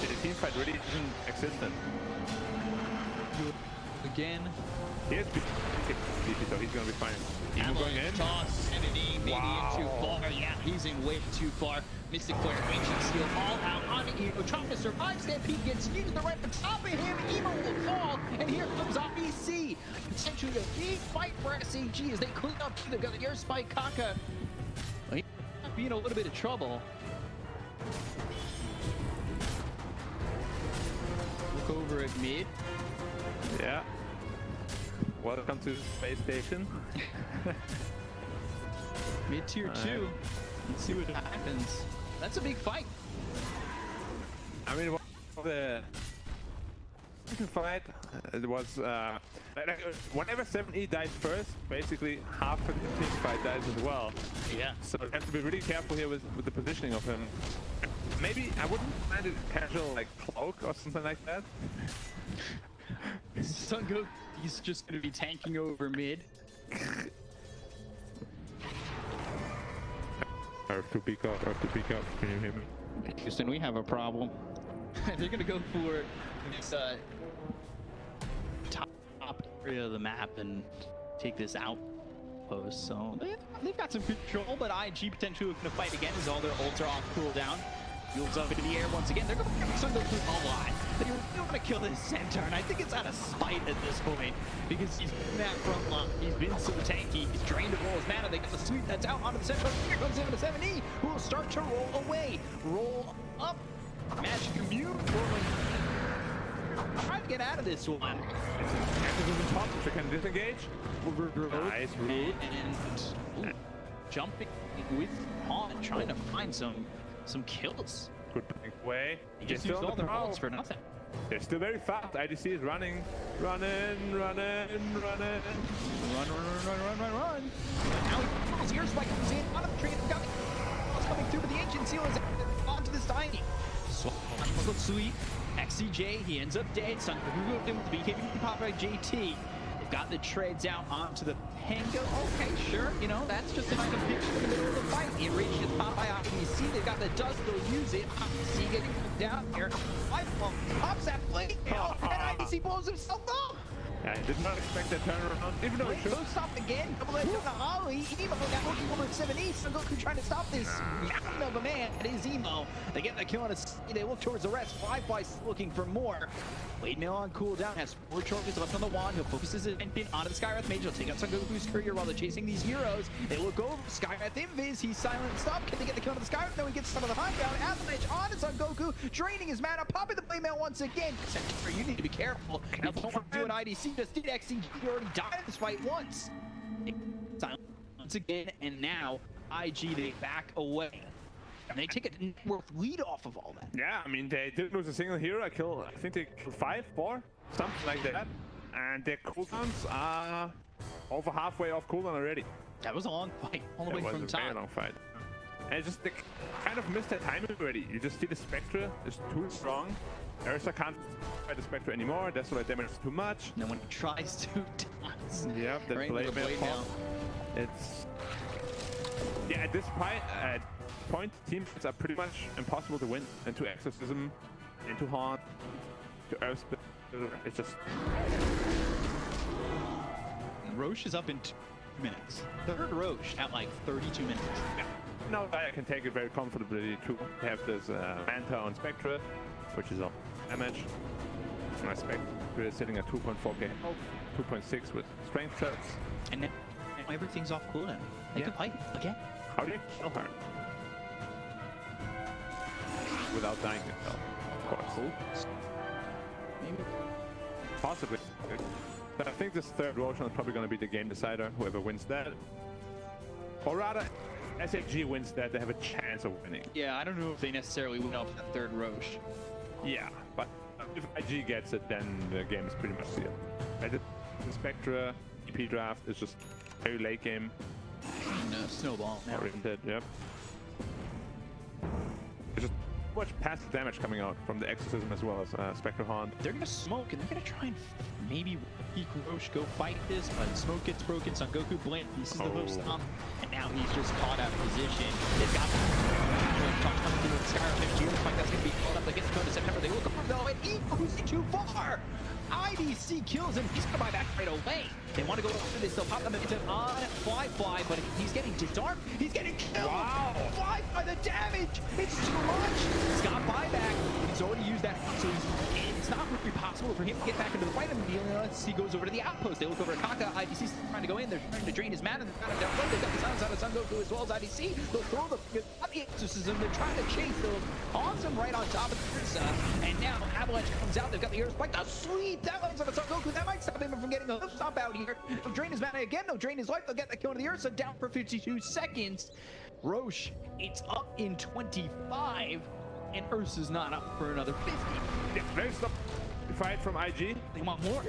the team fight really isn't existent. Again. Here's DPC, so he's gonna be fine. Even going in. Toss 70, maybe in too far. Yeah, he's in way too far. Mystic Flare, Ancient Steel, all out on Evo. Trying to survive. Stampede gets used right on top of him. Evo will fall, and here comes IBC. Potentially a big fight for SAG as they clean up the Earthspike Kaka. He might be in a little bit of trouble. Look over at mid. Yeah. Welcome to the space station. Mid tier 2. Let's see what happens. That's a big fight. I mean, the second fight, it was whenever 7E dies first, basically half of the team fight dies as well. Yeah. So you have to be really careful here with the positioning of him. Maybe I wouldn't mind a casual like cloak or something like that. Sun Goku, he's just gonna be tanking over mid. I have to pick up, can you hear me? Houston, we have a problem. They're gonna go for this top area of the map and take this outpost. So they've got some control, but IG potentially looking to fight again as all their ults are off cooldown. Fuels up into the air once again. They're going to Sun Goku a lot. They want to kill this centaur, and I think it's out of spite at this point because he's in that front line. He's been so tanky. He's drained of all his mana. They got the sweep that's out onto the centaur. Here comes into 7E, who will start to roll away. Roll up. Magic Commune rolling. Trying to get out of this one. It's an top, so can disengage. Nice root. And jumping with Han, trying to find some kills. Good way. He just used all their ults for nothing. They're still very fast. IDC is running. Run. Now he pulls ear spike comes in out of the tree. It's coming through, but the ancient seal is onto this tiny. Look sweet. XCJ, he ends up dead. Sun Goku with the BKB pop by JT. They've got the treads out onto the Pango. Okay, sure. You know, that's just a kind of picture in the middle of the fight. The enraged gets popped by IDC. They've got the dust, they'll use it. IDC getting down here. Pops that flame, and IDC blows himself up. I did not expect that turnaround, even though it should. Stop again. Double edge on the Ollie. Emo got working over at 7E. Sun Goku trying to stop this mountain of a man. It is Emo. They get the kill on us. They look towards the rest. Flyfly looking for more. Blade Mail on cooldown. Has 4 charges left on the wand. He'll focus his attention onto the Skywrath Mage. He'll take out Sun Goku's courier while they're chasing these heroes. They look over. Skywrath Invis. He's silenced up. Can they get the kill on the Skywrath? No, he gets some of the hunt down. Avalanche on to Sun Goku. Draining his mana. Popping the Blade Mail once again. Centaur, you need to be careful. Now, don't want to do an IDC. Just did XCG. He already died in this fight once. Once again, and now IG, they back away. And they take a network lead off of all that. Yeah, I mean, they didn't lose a single hero. I think they killed 5, 4, something like that. And their cooldowns are over halfway off cooldown already. That was a long fight, all the way from It was a very long fight. And just they kind of missed their timing already. You just see the Spectre is too strong. Ursa can't fight the Spectre anymore. That's why damage is too much. No one tries to dies. Yeah, that right blade blade mail. It's yeah. At this point, teams are pretty much impossible to win. Into Exorcism, into Haunt, to Earth. It's just. Roche is up in 2 minutes. Third Roche at like 32 minutes. Yeah. No, I can take it very comfortably too. They have this Manta on Spectre, which is on damage. My Spectre is sitting at 2.4k health, 2.6 with strength shots. And now everything's off cooldown. They can fight again. How do you kill her? Without dying yourself, of course. Maybe. Possibly. But I think this third Roshan is probably going to be the game decider, whoever wins that. Or rather, SAG wins that, they have a chance of winning. Yeah, I don't know if they necessarily win off that third Roche. Yeah, but if IG gets it, then the game is pretty much sealed. The Spectra EP draft is just very late game. No, snowball. Oriented, yep. There's just much passive damage coming out from the Exorcism as well as Spectre Haunt. They're gonna smoke and they're gonna try and maybe peek Roche go fight this, but smoke gets broken. Son Goku blink pieces the most stomp, and now he's just caught out of position. They've got coming through the Skyrim Gear fight that's gonna be called up. They get to go to September. They look over though, and Ego's too far. IDC kills him. He's gonna buy back right away. They want to go after this. They'll pop them into on Flyfly, but he's getting disarmed. He's getting killed. Wow. Flyfly, the damage. It's too much. Scott buyback. He's already used that, so it's not really possible for him to get back into the fight immediately unless he goes over to the outpost. They look over at Kaka. IDC's trying to go in. They're trying to drain his mana. They've got him down low. They've got the silence out of Son Goku as well as IDC. They'll throw the Exorcism. They're trying to chase. They'll toss him right on top of Ursa. And now Avalanche comes out. They've got the air spike. The sweep. That lands on the Son Goku. That might stop him from getting a stop out here. They'll drain his mana again. They'll drain his life. They'll get the kill to the Ursa. Down for 52 seconds. Roche, it's up in 25. And Ursa's not up for another 50. Yeah, very stop fight from IG. They want more.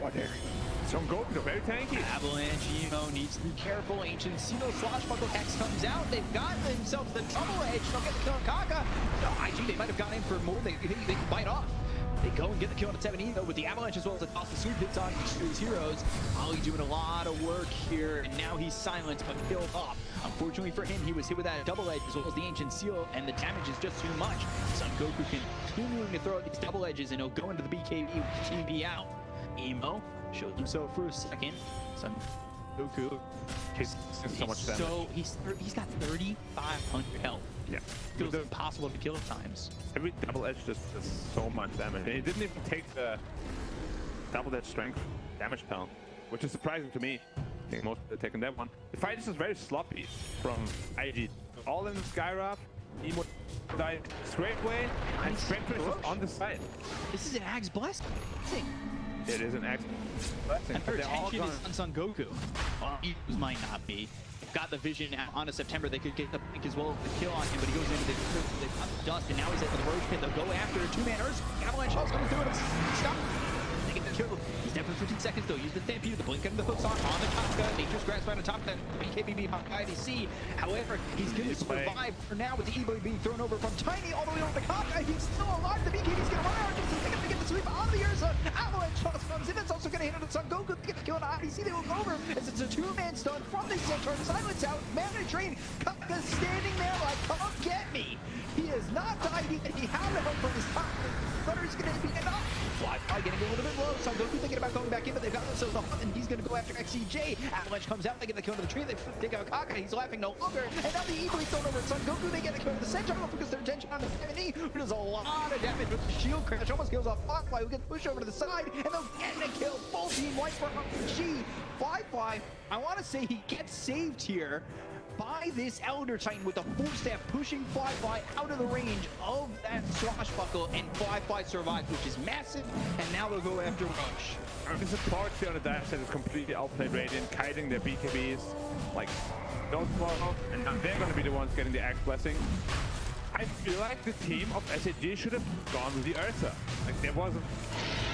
Son Goku, very tanky. Avalanche, Emo needs to be careful. Ancient Seal Swashbuckle Hex comes out. They've got themselves the double edge. They'll get the kill on Kaka. No, IG, they might have gone in for more. They can bite off. They go and get the kill on 7E though with the Avalanche as well as the toss the sweep hits on these heroes. Ollie doing a lot of work here, and now he's silenced but killed off. Unfortunately for him, he was hit with that double edge as well as the Ancient Seal, and the damage is just too much. Son Goku continuing to throw out these double edges, and he'll go into the BKB with TB out. Emo shows himself for a second. Son Goku. He's so much damage. So he's got 3,500 health. Yeah. Feels impossible to kill at times. Every double edge just does so much damage. And he didn't even take the double edge strength damage down, which is surprising to me. I think most people are taking that one. The fight is just very sloppy from IG. All in the Skywrath, Emo died straight away, and Spectre is just on the side. This is an Ag's blessing. It is an Axe blessing. And her but they're all attention gone. is on Son Goku. Well, he might not be. Got the vision on a September. They could get the blink as well as the kill on him, but he goes into the dust, and now he's at the Roach Pit. They'll go after a two-man Earth. Avalanche Shell's coming through, and stop. They get the kill. He's down for 15 seconds, though. Use the Stampede, the blink and the hooks on the Kafka. Nature's Grasp right on top of that BKB behind IDC. However, he's going to survive for now with the E-Blade being thrown over from Tiny all the way over to Kafka. He's still alive. The BKB's going to run out. He's going to get the sweep on the Ursa. Avalanche Toss comes in. It's also going to hit on Son Goku. They get the kill on IDC. They will go over as it's a two-man stun from the Centaur. Silence out. Mana Drain. Kafka's standing there like, come get me. He has not died yet. He had to help from his top. Thunder's going to be enough. flyfly getting a little bit low. Son Goku thinking about going back in, but they've got themselves a hunt, and he's going to go after XCJ. Avalanche comes out. They get the kill to the tree. They take out Kaka. He's laughing no longer. And now the Eagle is thrown over at Son Goku. They get the kill to the Centaur. They'll focus their attention on the 7E, who does a lot of damage with the shield crash. Almost kills off Flyfly, who gets pushed over to the side, and they'll get the kill. Full team white for RPG. Flyfly, I want to say he gets saved here by this Elder Titan with the full staff pushing Flyfly out of the range of that swashbuckle, and Flyfly survives, which is massive, and now they'll go after Rush. The support here on the dive set is completely outplayed Radiant, kiting their BKBs, like, don't follow, and now they're going to be the ones getting the Axe Blessing. I feel like the team of SAG should have gone with the Ursa. Like, there was a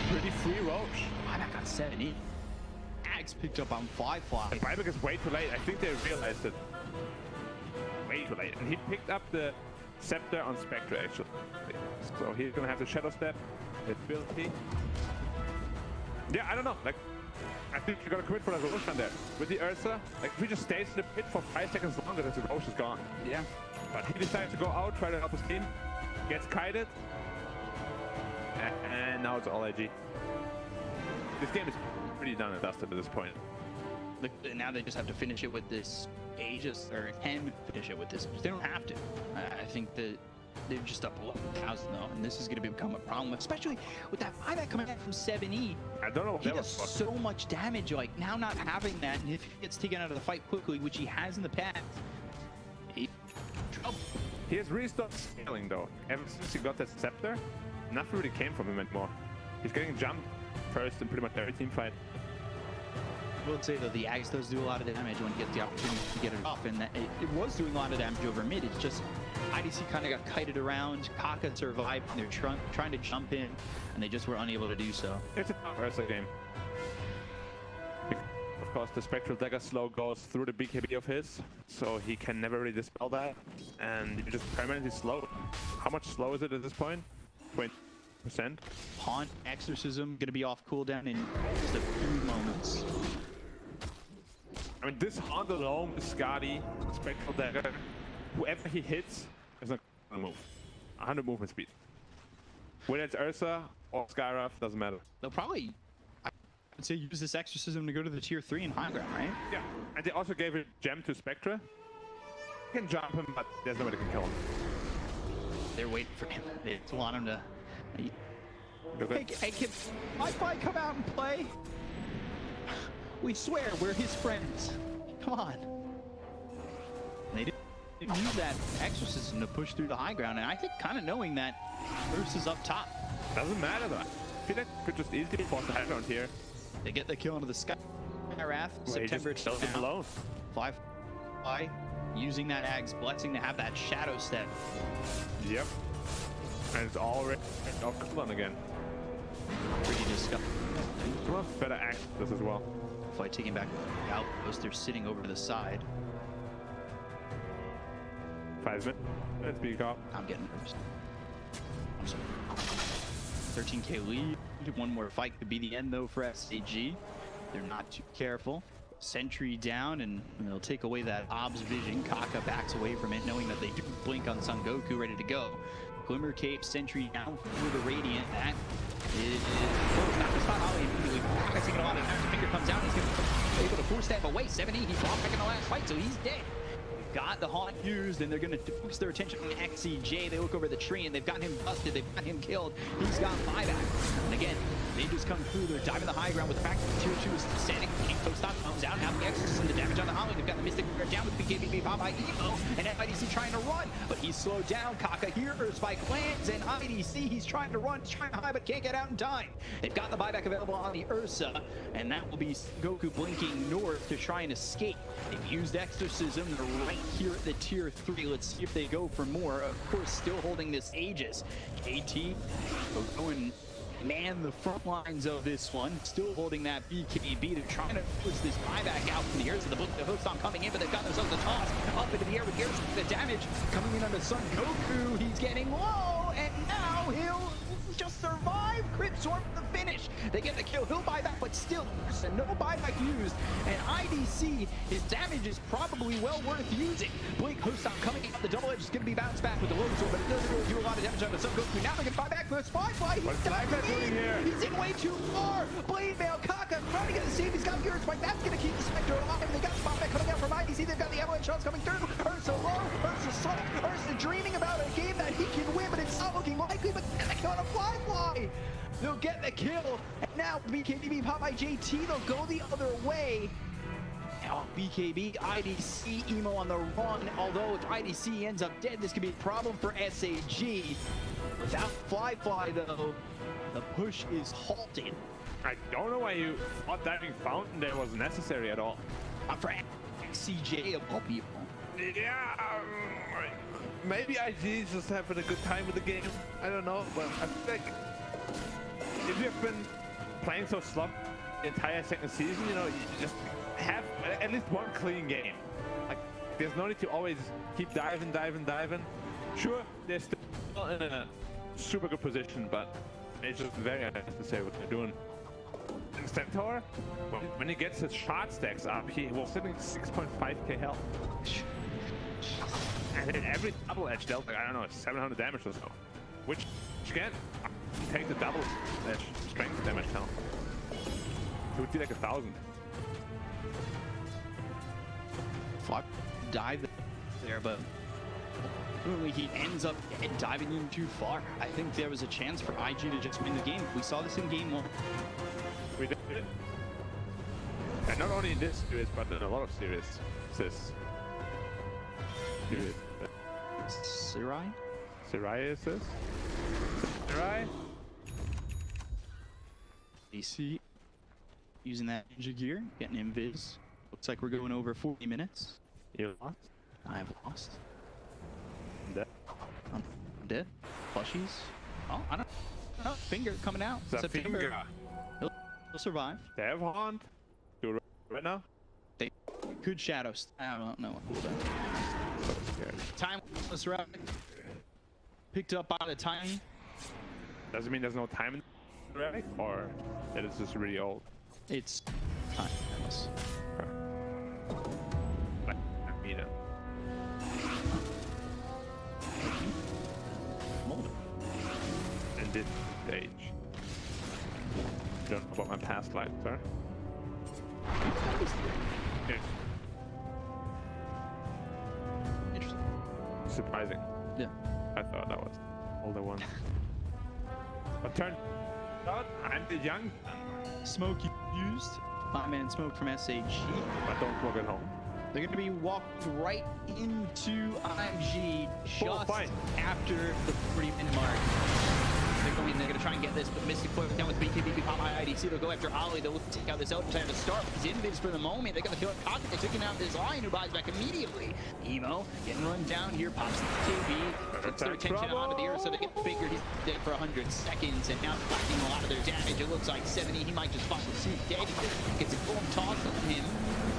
pretty free Roach. Ryback got 70. Axe picked up on Flyfly. And Ryback is way too late. I think they realized it way too late. And he picked up the Scepter on Spectre, actually. So he's going to have the Shadow Step ability. Yeah, I don't know. Like, I think you're going to commit for a Roche on there. With the Ursa, like, if he just stays in the pit for 5 seconds longer, the Roche is gone. Yeah. But he decides to go out, try to help his team, gets kited, and now it's all AG. This game is pretty done and dusted at this point. Now they just have to finish it with this Aegis, or can finish it with this. They don't have to. I think that they're just up 11,000 though, and this is going to become a problem, especially with that buyback coming out from 7E. I don't know what He that does was. so much damage, like now not having that, and if he gets taken out of the fight quickly, which he has in the past, he's in trouble. He has really started scaling though. Ever since he got that Scepter, nothing really came from him anymore. He's getting jumped first in pretty much every team fight. I will say though, the Axe does do a lot of damage when he gets the opportunity to get it off, and that it was doing a lot of damage over mid. It's just IDC kind of got kited around. Kaka survived, and they're trying to jump in, and they just were unable to do so. It's a tough Ursa game. Of course, the Spectral Dagger slow goes through the BKB of his, so he can never really dispel that, and you're just permanently slow. How much slow is it at this point? 20%? Pawn Exorcism gonna be off cooldown in just a few moments. I mean, this Hunt alone with Skadi, Spectral Dagger, whoever he hits is not gonna move. 100 movement speed. Whether it's Ursa or Skywrath, doesn't matter. They'll probably, I would say, use this Exorcism to go to the tier 3 in high ground, right? Yeah, and they also gave a gem to Spectre. You can jump him, but there's nobody can kill him. They're waiting for him. They just want him to. Look Hey, at hey, can Flyfly come out and play? We swear we're his friends. Come on. They didn't use that Exorcism to push through the high ground, and I think kind of knowing that Bruce is up top. doesn't matter though. I feel like could just easily force the high ground here. They get the kill into the Sky Wrath. Where he September just kills him alone. Flyfly using that Ag's Blessing to have that Shadow Step. Yep. And it's already off cooldown again. Pretty disgusting. Well, better act this as well. Fly taking back the outpost. They're sitting over to the side. 5 minutes. Let's be cop. I'm getting nervous. I'm sorry. 13k lead. One more fight could be the end though for SAG. They're not too careful. Sentry down, and they'll take away that Ob's vision. Kaka backs away from it, knowing that they do blink on Son Goku, ready to go. Glimmer Cape, Sentry down for the Radiant. That is close. Not to spot Ollie immediately. Kaka's taking a lot of damage. Finger comes out. He's going to be able to four-step away. 70. He's lost back in the last fight, so he's dead. Got the haunt used, and they're going to focus their attention on XCJ. They look over the tree, and they've got him busted. They've got him killed. He's got buyback. And again, they just come through. They're diving the high ground with the fact that tier 2 is standing. Post-stop comes out. Now the Exorcist and the damage on the Holly. They've got the Mystic Bear down with BKB Popeye Evo, and IDC trying to run, but he's slowed down. Kaka here, Earthspike lands, and IDC, he's trying to run, he's trying to hide, but can't get out in time. They've got the buyback available on the Ursa, and that will be Goku blinking north to try and escape. They've used Exorcism. They're right here at the tier 3. Let's see if they go for more. Of course, still holding this Aegis. KT going man the front lines of this one, still holding that BKB. They're trying to push this buyback out from the ears of the book. The Hookstomp coming in, but they've got themselves a toss up into the air with Gears. The damage coming in on the Son Goku. He's getting low, and now he'll just survive. Crit Sword for the finish. They get the kill. He'll buy back, but still, no buyback used. And IDC, his damage is probably well worth using. Blink Hookstomp coming out. The double edge is going to be bounced back with the low sword, but it doesn't really do a lot of damage on the Son Goku. Now they can buy back with flyfly. He's diving in. He's in way too far. Blade Mail, Kaka trying to get the save. He's got Gears Spike. That's going to keep the Spectre alive. They got spot back coming out from IDC. They've got the avalanche shots coming through. Ursa low. Ursa slow. Ursa dreaming about a game that he can win, but it's not looking likely. But get the kill on a flyfly. They'll get the kill. And now BKB Popeye JT, they'll go the other way. Now BKB, IDC, Emo on the run. Although if IDC ends up dead, this could be a problem for SAG. Without flyfly though, the push is halted. I don't know why you thought diving fountain there was necessary at all. For XCJ of all people. Yeah, maybe IG is just having a good time with the game. I don't know, but I think if you've been playing so sloppy the entire second season, you know, you just have at least one clean game. Like, there's no need to always keep diving. Sure, they're still in a super good position, but it's just very unnecessary what they're doing. And Centaur, when he gets his shot stacks up, he was sitting 6.5k health. And then every double edge dealt like, I don't know, 700 damage or so. Which again, take the double edge strength damage now. It would be like 1,000. Fuck, dive there, but really he ends up diving in too far. I think there was a chance for IG to just win the game. We saw this in game 1. We did it. And not only in this series, but in a lot of series. Sirai? Sirai is this? Sirai? DC using that ninja gear, getting invis. Looks like we're going over 40 minutes. You lost? I've lost. I'm dead. I'm dead. Plushies. Oh, I don't know. Finger coming out. September. Finger. He'll survive. They have Haunt. Do right now? They could shadow. I don't know. So scared. Timeless route. Picked up by the tiny. Does it mean there's no time in the relic, or that it's just really old? It's timeless. Like, I mean it. And this stage. Don't know about my past life, sir. Yeah. Interesting. Surprising. Yeah. I thought that was older one. But turned out I'm the young one. Smoke used. 5-man smoke from SAG. But don't walk at home. They're going to be walking right into IMG just fight. after the 40-minute mark. They're going to try and get this, but Mystic Foot down with BKB, Pop IDC. They'll go after Ollie. They'll take out this Eldritch to start. He's in this for the moment. They're going to kill it. They're taking out this Lion who buys back immediately. Emo getting run down here. Pops the KB. Puts their attention onto the earth so they get figured he's dead for 100 seconds. And now collecting a lot of their damage. It looks like 70, he might just follow suit dead here. Gets a golem toss on him.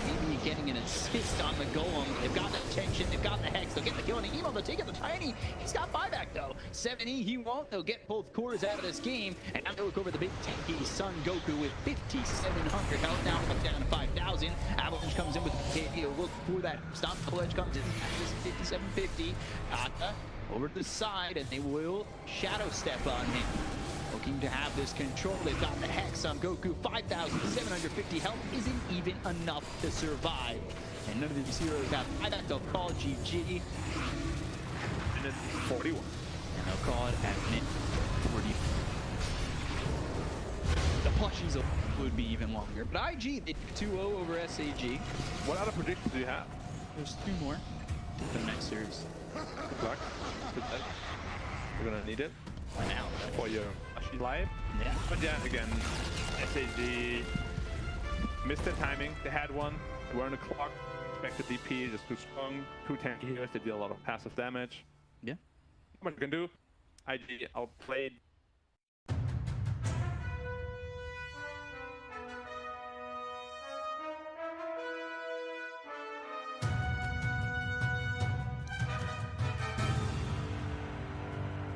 Maybe getting an assist on the golem. They've got the tension, they've got the hex. They'll get the kill on the emo, they'll take it the tiny. He's got buyback though. 70, he won't. They'll get both cores out of this game. And now they look over the big tanky Son Goku with 5,700 health. Now up down to 5,000. Avalanche comes in with the KD. He'll look for that stop. The ledge comes in at this 5,750. Aka over to the side, and they will shadow step on him. Looking to have this control. They've got the hex on Goku. 5,750 health isn't even enough to survive. And none of these heroes have buyback. They'll call GG. Minute 41. And they'll call it at minute 40. The plushies would be even longer. But IG, they 2-0 over SAG. What other predictions do you have? There's 2 more for the next series. Good luck. Good luck. You're gonna need it By now. for your flashy life. Yeah. But yeah, again, SAG missed their timing. They had one. They were on the clock. Expected DP just too strong. 2 tanky heroes. They deal a lot of passive damage. Yeah. Not much you can do. IG outplayed